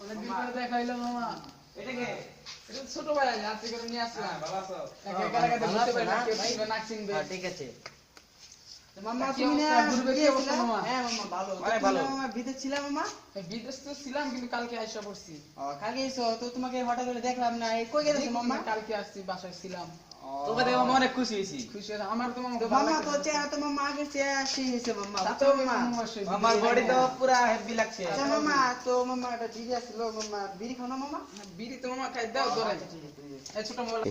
অনেকদিন পরে দেখা হইলো মামা। এটা কে? এটা ছোট ভাই আজকে করে নিয়ে আসলাম। হ্যাঁ, ভালো আছো? একা একা একা বুঝতে পারি না, কে চিনবে না চিনবে। ঠিক আছে। মামা কি তুমি অবস্থা? না ঘুরবে কি গিয়েছিলা? অবস্থা মামা? হ্যাঁ মামা ভালো। অনেক ভালো। তুমি মামা বিদেশ ছিলা মামা? বিদেশ তো ছিলাম কিন্তু কালকে আইসা পড়ছি। কালকে এসো তো তোমাকে হঠাৎ করে দেখলাম না। কই গেছো মামা? কালকে আসছি, বাসায় ছিলাম। তোকে দেখে মামা অনেক খুশি হয়েছি। খুশি হলাম। আমার তো মামা তো ভালো মামা তো লাগছে। চেহারা তো মামা আগের চেহারা সেই হয়েছে মামা। তা বুঝছো তো মামা? মামা সেই মামার বিদেশে বডি তো গেলাম। পুরা হেভি লাগছে। আচ্ছা মামা তো মামা একটা বিড়ি আসছিল মামা বিড়ি খাও না মামা? বিড়ি তো মামা খাই দাও ধরে। আচ্ছা, ঠিক আছে, ঠিক আছে। এই ছোট মোবাইল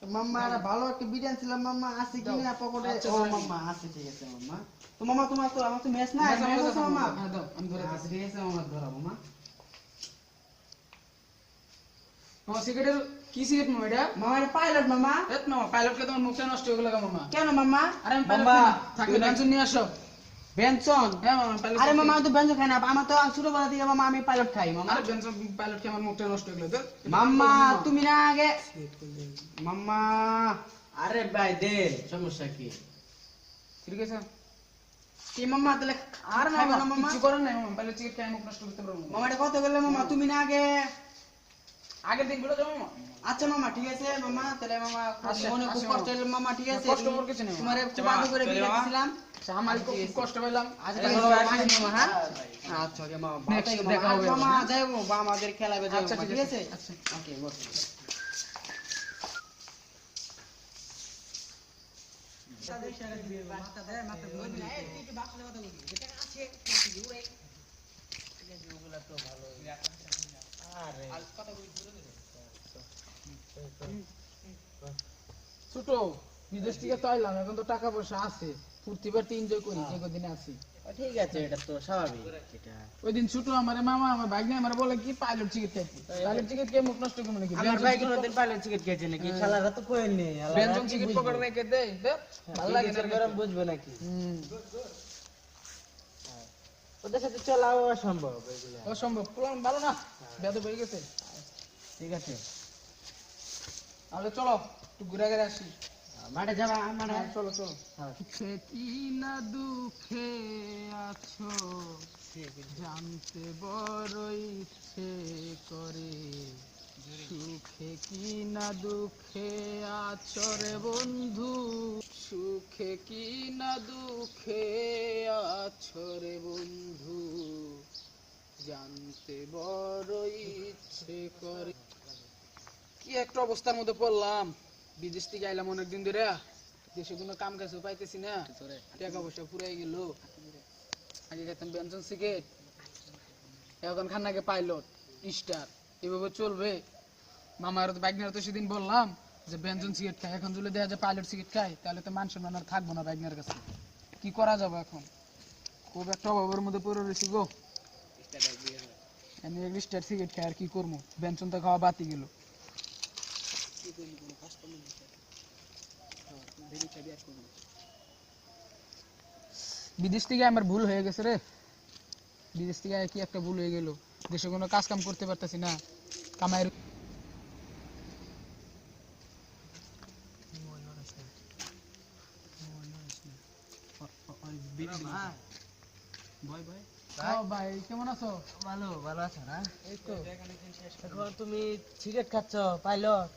তো মামা একটা ভালো একটা বিড়ি আনছিলাম মামা আছে কি না পকেটে? আচ্ছা, ও ধরে মামা আছে ঠিক আছে মামা। তো মামা তোমার তো আমার তো মেস নাই মেস মেস আমাকে আছে মামা। হ্যাঁ দাও আমি ধরে আচ্ছা ঠিক আছে মামা ধরা মামা। মামা সিগারেটের কি সিগারেট মামা এটা? মামা এটা পাইলট মামা। এত মামা পাইলটকে তোমার মুখটা নষ্ট হয়ে গেল মামা। কেন মামা? আরে আমি মামা, পাইলট থাকলে বেঞ্চন নিয়ে আসো। বেনসন? হ্যাঁ মামা পাইলট। আরে মামা আমি তো বেনসন খাই না। আমার তো ছোটবেলা থেকে মামা আমি পাইলট খাই মামা। আরে বেঞ্চন পাইলটকে আমার মুখটা নষ্ট হয়ে গেল তো। মাম্মা তুমি না আগে মাম্মা। আরে ভাই দে সমস্যা কি? ঠিক আছে। কি মাম্মা তাহলে আর খাইবে মামা না মাম্মা? কিছু করার নাই মামা, পাইলট সিগারেট খেয়ে মুখ নষ্ট করতে পারবো না। মামা এটা কত গেলে মামা তুমি না আগে? আগের দিন বলে যাও মামা। আচ্ছা মামা ঠিক আছে মামা তাহলে মামা আচ্ছা, মনে খুব আচ্ছা, কষ্ট হলো মামা ঠিক আছে। কষ্ট করার কিছু নেই মামা। তোমারে আচ্ছা, খুব আদর করে চলে বিয়ে মামা। দিছিলাম। আচ্ছা আমার খুব কষ্ট পেলাম। আচ্ছা এটা ঠিক কোনো আছে ব্যাপার মামা হ্যাঁ। আচ্ছা ওকে মামা ভালো Next থেকো দেখা মামা। হবে আচ্ছা, মামা আবার, হ্যাঁ? যাইবো বা আমাদের খেলাবে যাইবো আচ্ছা, মামা, ঠিক ঠিক আছে। আছে? আচ্ছা। ওকে বস। ছোট বিদেশ থেকে তো আইলাম, এখন তো টাকা পয়সা আছে, ফুর্তি পার্টি এনজয় করি যে কদিনে আছি। ঠিক আছে এটা তো স্বাভাবিক এটা। ওই দিন ছোট আমার মামা আমার ভাগ্নে আমার বলে কি পাইলট চিকেট খাইছি। পাইলট চিকেট খেয়ে মুখ নষ্ট করবো নাকি? আমার ভাই কোনদিন পাইলট টিকিট খেয়েছে নাকি? শালারা তো কইনি। ব্যঞ্জন চিকেট পকেটে রেখে দেই ভালো লাগে না গরম বুঝবে নাকি? ওদের সাথে চলাও অসম্ভব এগুলা। অসম্ভব, প্ল্যান ভালো না, বেদ হয়ে গেছে। ঠিক আছে তাহলে চলো একটু ঘুরে ঘুরে আসি। মাঠে যাবা মানে? চলো চলো। হ্যাঁ। সুখে কি না দুঃখে আছো জানতে বড় ইচ্ছে করে, সুখে কি না দুঃখে আছো রে বন্ধু, সুখে কি না দুঃখে আছো রে বন্ধু, জানতে বড় ইচ্ছে করে। কি একটা অবস্থার মধ্যে পড়লাম, বিদেশ থেকে আইলাম অনেকদিন ধরে, দেশে কোনো কাম কাজ পাইতেছি না, টাকা পয়সা পুরাই গেল। আগে খেতাম ব্যঞ্জন সিগারেট, এখন খান্নাকে পাইলট স্টার, এভাবে চলবে? মামার তো বাইকনার তো সেদিন বললাম যে ব্যঞ্জন সিগারেট খাই, এখন যদি দেখা যায় পাইলট সিগারেট খাই তাহলে তো মান সম্মান আর থাকবো না বাইকনার কাছে। কি করা যাবে এখন? খুব একটা অভাবের মধ্যে পড়ে রয়েছি গো। আমি এক স্টার সিগারেট খাই আর কি করবো, ব্যঞ্জন তো খাওয়া বাতি গেল। বিদেশ থেকে আমার ভুল হয়ে গেছে রে, বিদেশ থেকে কি একটা ভুল হয়ে গেল, দেশে কোনো কাজ কাম করতে পারতেছি না, কামাইয়ের ভাই কেমন আছো? ভালো ভালো আছো না? এই তো। এখন তুমি সিগারেট খাচ্ছ পাইলট?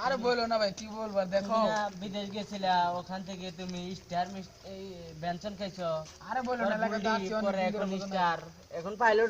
আরে বলো না ভাই, কি বলবো দেখো। তুমি না বিদেশ গেছিলা, ওখান থেকে তুমি স্টার এই বেনসন খাইছো। আরে বলো না, লাগে পরে এখন স্টার, এখন পাইলট